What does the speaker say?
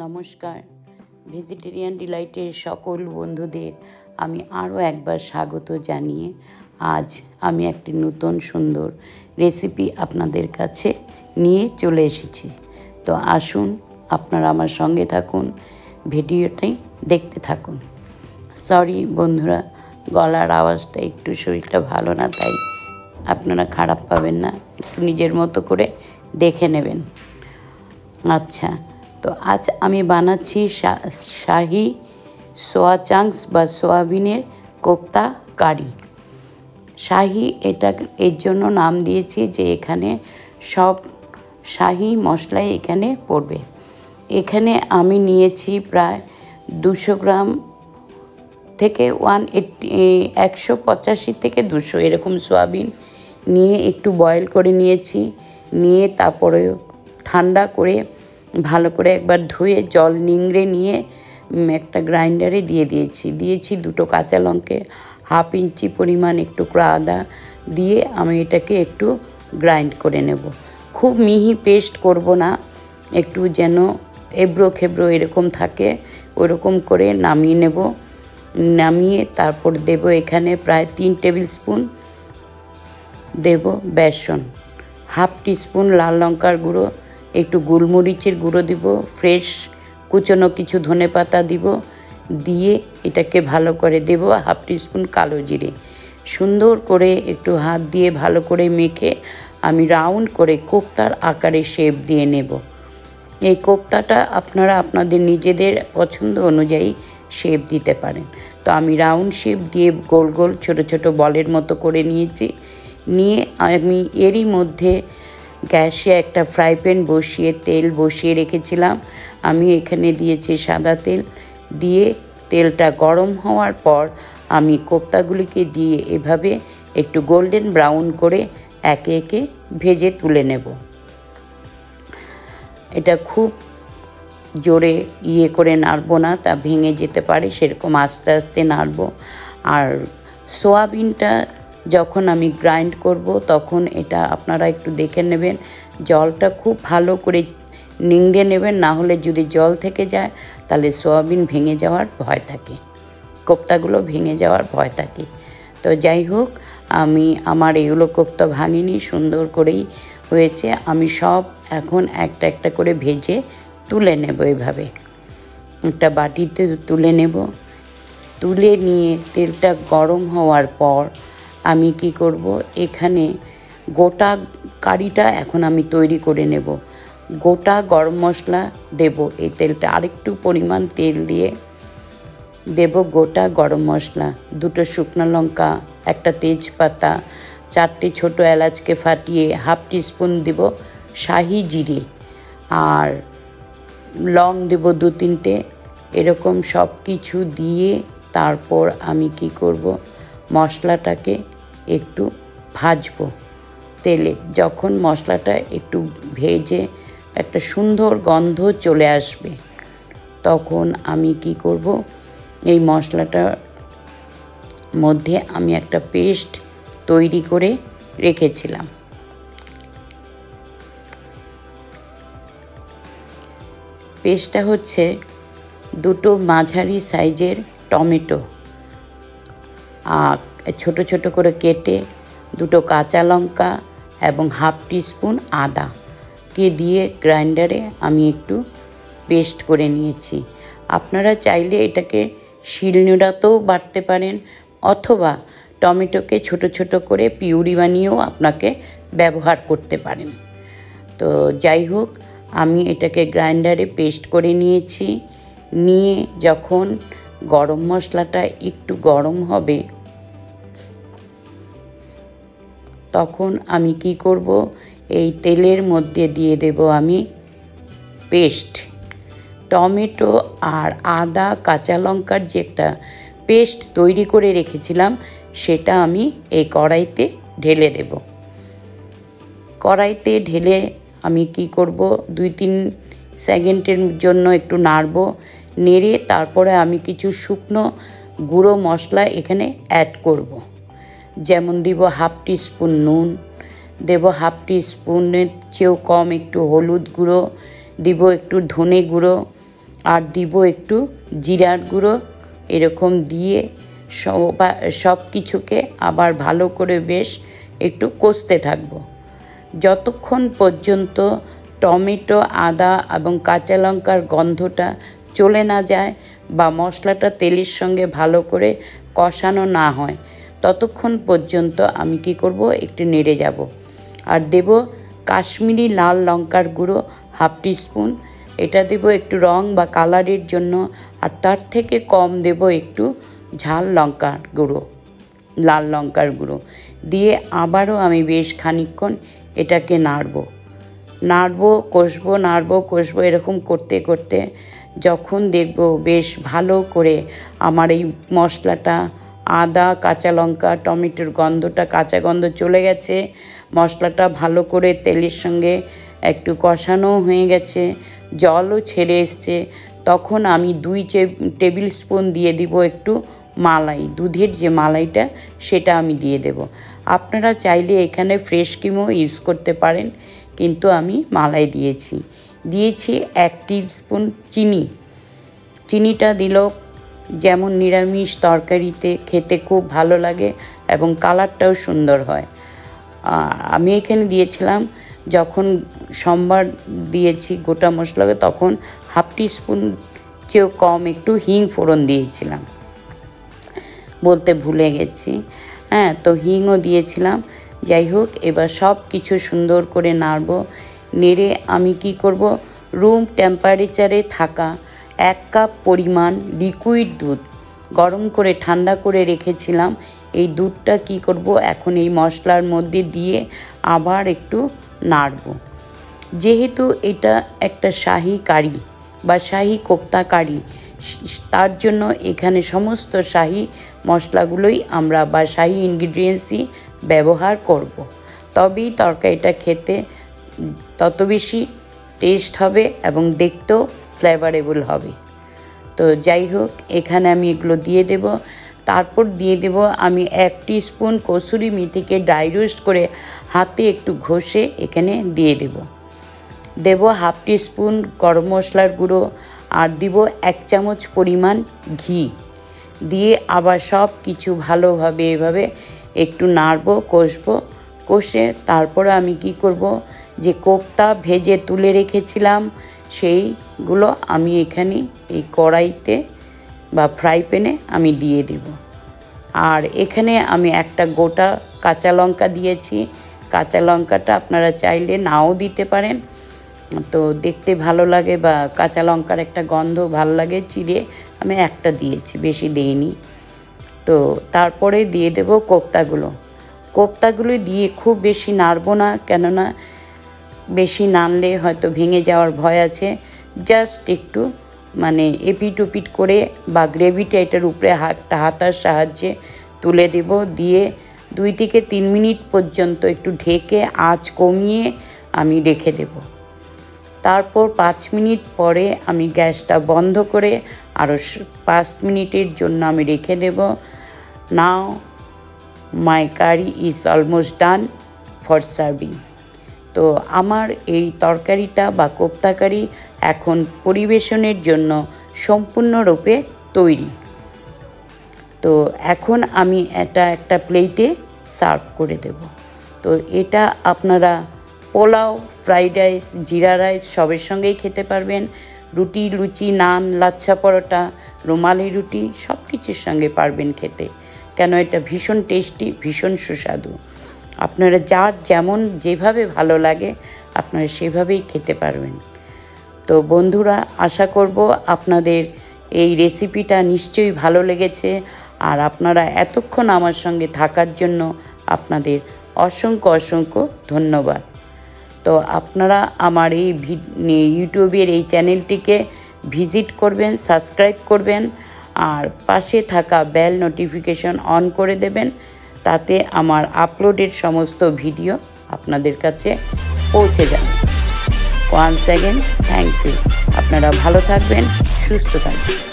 নমস্কার, ভেজিটেরিয়ান ডিলাইটের সকল বন্ধুদের আমি আরও একবার স্বাগত জানিয়ে আজ আমি একটি নতুন সুন্দর রেসিপি আপনাদের কাছে নিয়ে চলে এসেছি। তো আসুন আপনারা আমার সঙ্গে থাকুন, ভিডিওটাই দেখতে থাকুন। সরি বন্ধুরা, গলার আওয়াজটা একটু, শরীরটা ভালো না, তাই আপনারা খারাপ পাবেন না, একটু নিজের মতো করে দেখে নেবেন। আচ্ছা, তো আজ আমি বানাচ্ছি শাহি সোয়া চাংস বা সোয়াবিনের কোপ্তা কারি। শাহি এটা এর জন্য নাম দিয়েছি যে এখানে সব শাহি মশলাই এখানে পড়বে। এখানে আমি নিয়েছি প্রায় 200 গ্রাম থেকে 185 থেকে 200 এরকম সোয়াবিন নিয়ে একটু বয়েল করে নিয়েছি। নিয়ে তারপরে ঠান্ডা করে ভালো করে একবার ধুয়ে জল নিংড়ে নিয়ে একটা গ্রাইন্ডারে দিয়েছি 2 কাঁচা লঙ্কা, 1/2 ইঞ্চি পরিমাণ একটু আদা দিয়ে আমি এটাকে একটু গ্রাইন্ড করে নেব। খুব মিহি পেস্ট করব না, একটু যেন এবড়ো খেবড়ো এরকম থাকে ওরকম করে নামিয়ে নেব। নামিয়ে তারপর দেব এখানে প্রায় 3 টেবিল স্পুন দেব বেসন, 1/2 টিস্পুন লাল লঙ্কার গুঁড়ো, একটু গোলমরিচের গুঁড়ো দিব, ফ্রেশ কুচনো কিছু ধনেপাতা দিব, দিয়ে এটাকে ভালো করে দেব 1/2 টিস্পুন কালো জিরে। সুন্দর করে একটু হাত দিয়ে ভালো করে মেখে আমি রাউন্ড করে কোপ্তার আকারে শেপ দিয়ে নেব। এই কোপ্তাটা আপনারা আপনাদের নিজেদের পছন্দ অনুযায়ী শেপ দিতে পারেন। তো আমি রাউন্ড শেপ দিয়ে গোল গোল ছোট ছোট বলের মতো করে নিয়েছি। নিয়ে আমি এরই মধ্যে গ্যাসে একটা ফ্রাই প্যান বসিয়ে তেল বসিয়ে রেখেছিলাম। আমি এখানে দিয়েছি সাদা তেল, দিয়ে তেলটা গরম হওয়ার পর আমি কোপ্তাগুলিকে দিয়ে এভাবে একটু গোল্ডেন ব্রাউন করে একে একে ভেজে তুলে নেব। এটা খুব জোরে করে নাড়বো না, তা ভেঙে যেতে পারে, সেরকম আস্তে আস্তে নাড়বো। আর সোয়াবিনটা যখন আমি গ্রাইন্ড করব তখন এটা আপনারা একটু দেখে নেবেন, জলটা খুব ভালো করে নিংড়ে নেবেন, না হলে যদি জল থেকে যায় তাহলে সোয়াবিন ভেঙে যাওয়ার ভয় থাকে, কোপ্তাগুলো ভেঙে যাওয়ার ভয় থাকে। তো যাই হোক, আমি আমার এগুলো কোপ্তা ভাঙিনি, সুন্দর করেই হয়েছে। আমি সব এখন একটা একটা করে ভেজে তুলে নেব। এভাবে একটা বাটিতে তুলে নেব। তুলে নিয়ে তেলটা গরম হওয়ার পর আমি কি করব, এখানে গোটা কারিটা এখন আমি তৈরি করে নেব। গোটা গরম মশলা দেব এই তেলটা, আরেকটু পরিমাণ তেল দিয়ে দেব গোটা গরম মশলা, 2 শুকনো লঙ্কা, একটা তেজপাতা, 4টে ছোটো এলাচকে ফাটিয়ে, 1/2 টিস্পুন দেব শাহি জিরে, আর লং দেব 2-3টে। এরকম সব কিছু দিয়ে তারপর আমি কি করব, মশলাটাকে একটু ভাজবো তেলে। যখন মশলাটা একটু ভেজে একটা সুন্দর গন্ধ চলে আসবে তখন আমি কি করব, এই মশলাটার মধ্যে আমি একটা পেস্ট তৈরি করে রেখেছিলাম। পেস্টটা হচ্ছে 2 মাঝারি সাইজের টমেটো ছোট ছোট করে কেটে, 2 কাঁচা লঙ্কা এবং 1/2 টিস্পুন আদাকে দিয়ে গ্রাইন্ডারে আমি একটু পেস্ট করে নিয়েছি। আপনারা চাইলে এটাকে শিলনোড়াতেও বাটতে পারেন, অথবা টমেটোকে ছোট ছোট করে পিউরি বানিয়েও আপনাকে ব্যবহার করতে পারেন। তো যাই হোক, আমি এটাকে গ্রাইন্ডারে পেস্ট করে নিয়েছি। নিয়ে যখন গরম মশলাটা একটু গরম হবে তখন আমি কি করব, এই তেলের মধ্যে দিয়ে দেব আমি পেস্ট, টমেটো আর আদা কাঁচা লঙ্কার যে একটা পেস্ট তৈরি করে রেখেছিলাম সেটা আমি এই কড়াইতে ঢেলে দেব। কড়াইতে ঢেলে আমি কি করব, 2-3 সেকেন্ডের জন্য একটু নাড়ব। নেড়ে তারপরে আমি কিছু শুকনো গুঁড়ো মশলা এখানে অ্যাড করব। যেমন দিব 1/2 টিস্পুন নুন, দেব 1/2 টিস্পুনের চেয়েও কম একটু হলুদ গুঁড়ো, দিব একটু ধনে গুঁড়ো, আর দিব একটু জিরার গুঁড়ো। এরকম দিয়ে সব কিছুকে আবার ভালো করে বেশ একটু কষতে থাকবো যতক্ষণ পর্যন্ত টমেটো, আদা এবং কাঁচা লঙ্কার গন্ধটা চলে না যায় বা মশলাটা তেলের সঙ্গে ভালো করে কষানো না হয়, ততক্ষণ পর্যন্ত আমি কি করব, একটু নেড়ে যাব। আর দেব কাশ্মীরি লাল লঙ্কার গুঁড়ো হাফ টিস্পুন। এটা দেব একটু রং বা কালারের জন্য। আর তার থেকে কম দেব একটু ঝাল লঙ্কার গুঁড়ো, লাল লঙ্কার গুঁড়ো দিয়ে আবারও আমি বেশ খানিকক্ষণ এটাকে নাড়বো কষবো এরকম করতে করতে যখন দেখব বেশ ভালো করে আমার এই মশলাটা, আদা, কাঁচা লঙ্কা, টমেটোর গন্ধটা, কাঁচা গন্ধ চলে গেছে, মশলাটা ভালো করে তেলের সঙ্গে একটু কষানো হয়ে গেছে, জলও ছেড়ে এসছে, তখন আমি 2 টেবিল স্পুন দিয়ে দিব একটু মালাই, দুধের যে মালাইটা সেটা আমি দিয়ে দেব। আপনারা চাইলে এখানে ফ্রেশ ক্রিমও ইউজ করতে পারেন, কিন্তু আমি মালাই দিয়েছি 1 টিস্পুন চিনিটা দিল যেমন নিরামিষ তরকারিতে খেতে খুব ভালো লাগে এবং কালারটাও সুন্দর হয়। আমি এখানে দিয়েছিলাম, যখন সোমবার দিয়েছি গোটা মশলাকে, তখন হাফ টিস্পুন চেয়েও কম একটু হিং ফোড়ন দিয়েছিলাম, বলতে ভুলে গেছি। তো হিংও দিয়েছিলাম। যাই হোক, এবার সব কিছু সুন্দর করে নেড়ে আমি কি করব, রুম টেম্পারেচারে থাকা 1 কাপ পরিমাণ লিকুইড দুধ গরম করে ঠান্ডা করে রেখেছিলাম। এই দুধটা কি করব, এখন এই মশলার মধ্যে দিয়ে আবার একটু নাড়ব। যেহেতু এটা একটা শাহি কারি বা শাহি কোপ্তা কারি, তার জন্য এখানে সমস্ত শাহি মশলাগুলোই আমরা বা শাহি ইনগ্রিডিয়েন্টসই ব্যবহার করব। তবেই তরকারিটা খেতে তত বেশি টেস্ট হবে এবং দেখতেও ফ্লেভারেবল হবে। তো যাই হোক, এখানে আমি এগুলো দিয়ে দেব। তারপর দিয়ে দেব আমি 1 টিস্পুন কসুরি মেথিকে ড্রাই রোস্ট করে হাতে একটু ঘষে এখানে দিয়ে দেব হাফ টিস্পুন গরম মশলার গুঁড়ো, আর দিব 1 চামচ পরিমাণ ঘি দিয়ে আবার সব কিছু ভালোভাবে এভাবে একটু নাড়বো, কষে তারপরে আমি কি করব, যে কোপ্তা ভেজে তুলে রেখেছিলাম সেইগুলো আমি এখানে এই কড়াইতে বা ফ্রাই প্যানে আমি দিয়ে দেব। আর এখানে আমি একটা গোটা কাঁচা লঙ্কা দিয়েছি। কাঁচা লঙ্কাটা আপনারা চাইলে নাও দিতে পারেন, তো দেখতে ভালো লাগে বা কাঁচা লঙ্কার একটা গন্ধ ভালো লাগে, চিড়ে আমি একটা দিয়েছি, বেশি দেইনি। তো তারপরে দিয়ে দেব কোপ্তাগুলো দিয়ে খুব বেশি নাড়বো না, কেননা বেশি নাড়লে হয়তো ভেঙে যাওয়ার ভয় আছে। জাস্ট একটু মানে এপিট ওপিট করে বা গ্রেভিটা এটার উপরে একটা হাতার সাহায্যে তুলে দেব, দিয়ে 2 থেকে 3 মিনিট পর্যন্ত একটু ঢেকে আঁচ কমিয়ে আমি রেখে দেব। তারপর 5 মিনিট পরে আমি গ্যাসটা বন্ধ করে আরও 5 মিনিটের জন্য আমি রেখে দেব। Now my curry is almost done for serving. তো আমার এই তরকারিটা বা কোপ্তা কারি এখন পরিবেশনের জন্য সম্পূর্ণরূপে তৈরি। তো এখন আমি এটা একটা প্লেটে সার্ভ করে দেব। তো এটা আপনারা পোলাও, ফ্রাইড রাইস, জিরা রাইস সবের সঙ্গেই খেতে পারবেন। রুটি, লুচি, নান, লাচ্ছা পরোটা, রুমালি রুটি সব কিছুর সঙ্গে পারবেন খেতে, কেন এটা ভীষণ টেস্টি, ভীষণ সুস্বাদু। আপনারা যার যেমন যেভাবে ভালো লাগে আপনারা সেভাবেই খেতে পারবেন। তো বন্ধুরা, আশা করব আপনাদের এই রেসিপিটা নিশ্চয়ই ভালো লেগেছে, আর আপনারা এতক্ষণ আমার সঙ্গে থাকার জন্য আপনাদের অসংখ্য ধন্যবাদ। তো আপনারা আমার এই ইউটিউবের এই চ্যানেলটিকে ভিজিট করবেন, সাবস্ক্রাইব করবেন, আর পাশে থাকা বেল নোটিফিকেশন অন করে দেবেন, তাতে আমার আপলোডের সমস্ত ভিডিও আপনাদের কাছে পৌঁছে যাবে। Once again thank you. আপনারা ভালো থাকবেন, সুস্থ থাকবেন।